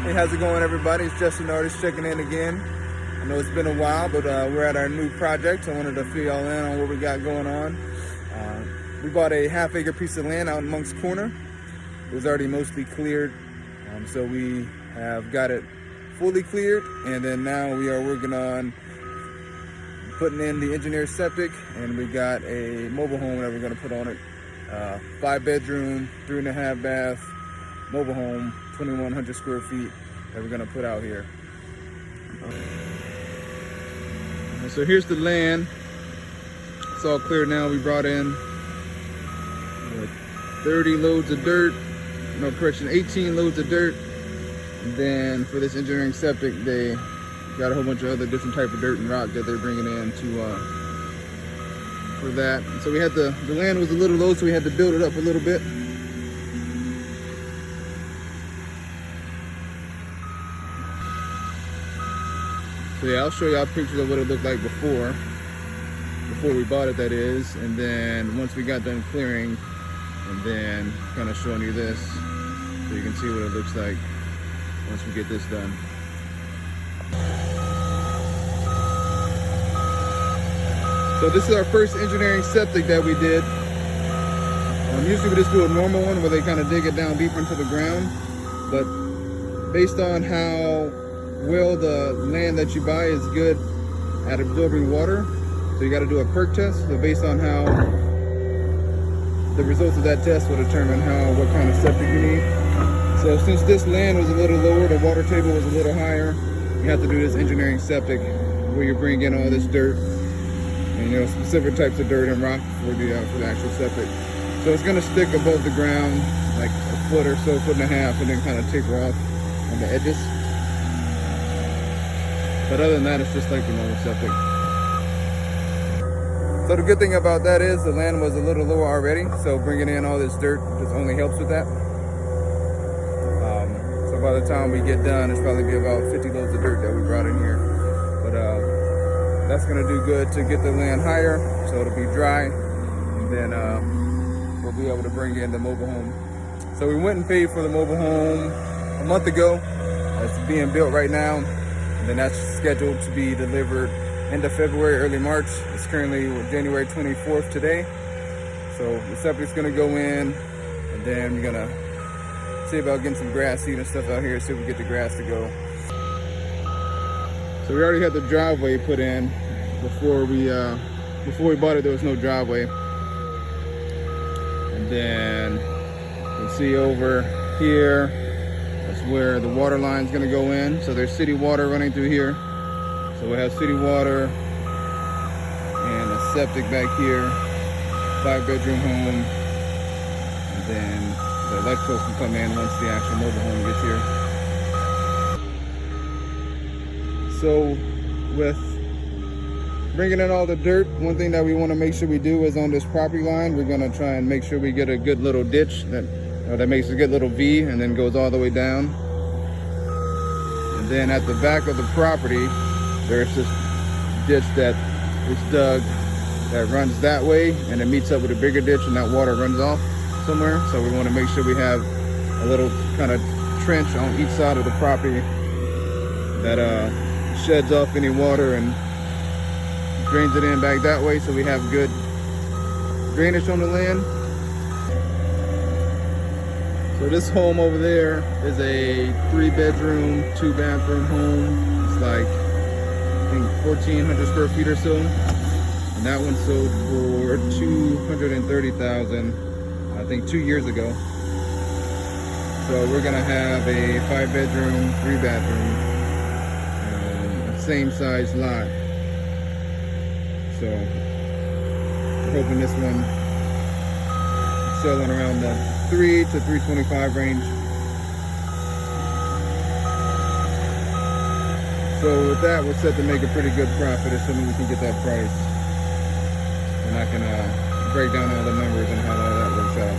Hey, how's it going, everybody? It's Justin Artist checking in again. I know it's been a while, but we're at our new project. I wanted to fill y'all in on what we got going on. We bought a half-acre piece of land out in Monk's Corner. It was already mostly cleared, so we have got it fully cleared, and then now we are working on putting in the engineered septic, and we got a mobile home that we're going to put on it. 5-bedroom, 3.5 bath mobile home, 2,100 square feet that we're going to put out here. So here's the land. It's all clear now. We brought in 30 loads of dirt, no correction, 18 loads of dirt. And then for this engineering septic, they got a whole bunch of other different type of dirt and rock that they're bringing in for that. So we had the land was a little low, so we had to build it up a little bit. So yeah, I'll show y'all pictures of what it looked like before we bought it, that is. And then once we got done clearing, and then kind of showing you this, so you can see what it looks like once we get this done. So this is our first engineering septic that we did. Usually we just do a normal one where they kind of dig it down deeper into the ground. But based on how well the land that you buy is good at absorbing water, so you got to do a perk test. So based on how the results of that test will determine what kind of septic you need. So since this land was a little lower, the water table was a little higher, you have to do this engineering septic where you bring in all this dirt and specific types of dirt and rock for the actual septic. So it's going to stick above the ground like a foot or so, 1.5 feet, and then kind of taper off on the edges. But other than that, it's just like the normal septic. So the good thing about that is the land was a little lower already, so bringing in all this dirt just only helps with that. So by the time we get done, it's probably be about 50 loads of dirt that we brought in here. But that's gonna do good to get the land higher, so it'll be dry, and then we'll be able to bring in the mobile home. So we went and paid for the mobile home a month ago. It's being built right now, and then that's scheduled to be delivered end of February, early March. It's currently January 24th today. So the septic's gonna go in, and then we're gonna see about getting some grass seed and stuff out here, see if we get the grass to go. So we already had the driveway put in. Before we bought it, there was no driveway. And then you can see over here, that's where the water line's gonna go in. So there's city water running through here. So we have city water and a septic back here, 5-bedroom home, and then the electrical can come in once the actual mobile home gets here. So with bringing in all the dirt, one thing that we want to make sure we do is on this property line, we're going to try and make sure we get a good little ditch that makes a good little V and then goes all the way down. And then at the back of the property, there's this ditch that is dug that runs that way, and it meets up with a bigger ditch, and that water runs off somewhere. So we want to make sure we have a little kind of trench on each side of the property that sheds off any water and drains it in back that way, so we have good drainage on the land. So this home over there is a 3-bedroom, 2-bathroom home. It's like, I think 1,400 square feet or so, and that one sold for $230,000, I think 2 years ago. So we're gonna have a 5-bedroom, 3-bathroom, same size lot. So we're hoping this one is selling around the 3 to 325 range. So with that, we're set to make a pretty good profit, assuming we can get that price. And I can break down all the numbers and how all that works out.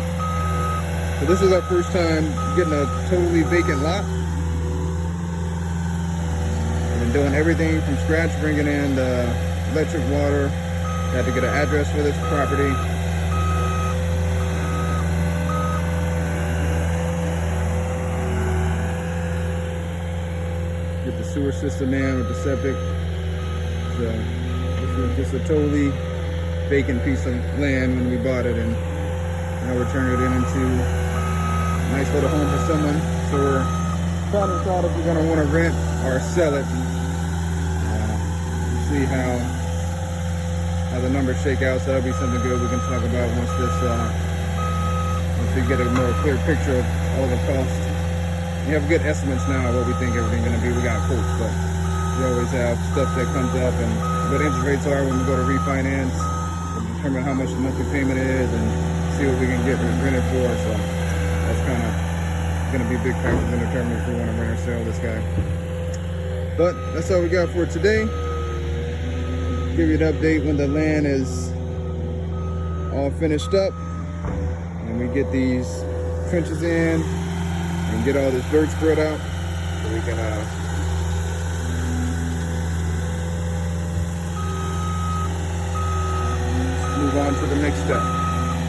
So this is our first time getting a totally vacant lot. We've been doing everything from scratch, bringing in the electric, water. Had to get an address for this property. get the sewer system in with the septic. So this was just a totally vacant piece of land when we bought it, and now we're turning it into a nice little home for someone. So we're trying to decide if we're going to want to rent or sell it. See how the numbers shake out. So that'll be something good we can talk about once we get a more clear picture of all the costs. We have good estimates now of what we think everything's going to be. We got quotes, but we always have stuff that comes up and what interest rates are when we go to refinance, and determine how much the monthly payment is, and see what we can get rented for. So that's kind of going to be a big factor in determining if we want to rent or sell this guy. But that's all we got for today. Give you an update when the land is all finished up and we get these trenches in and get all this dirt spread out, so we can move on to the next step.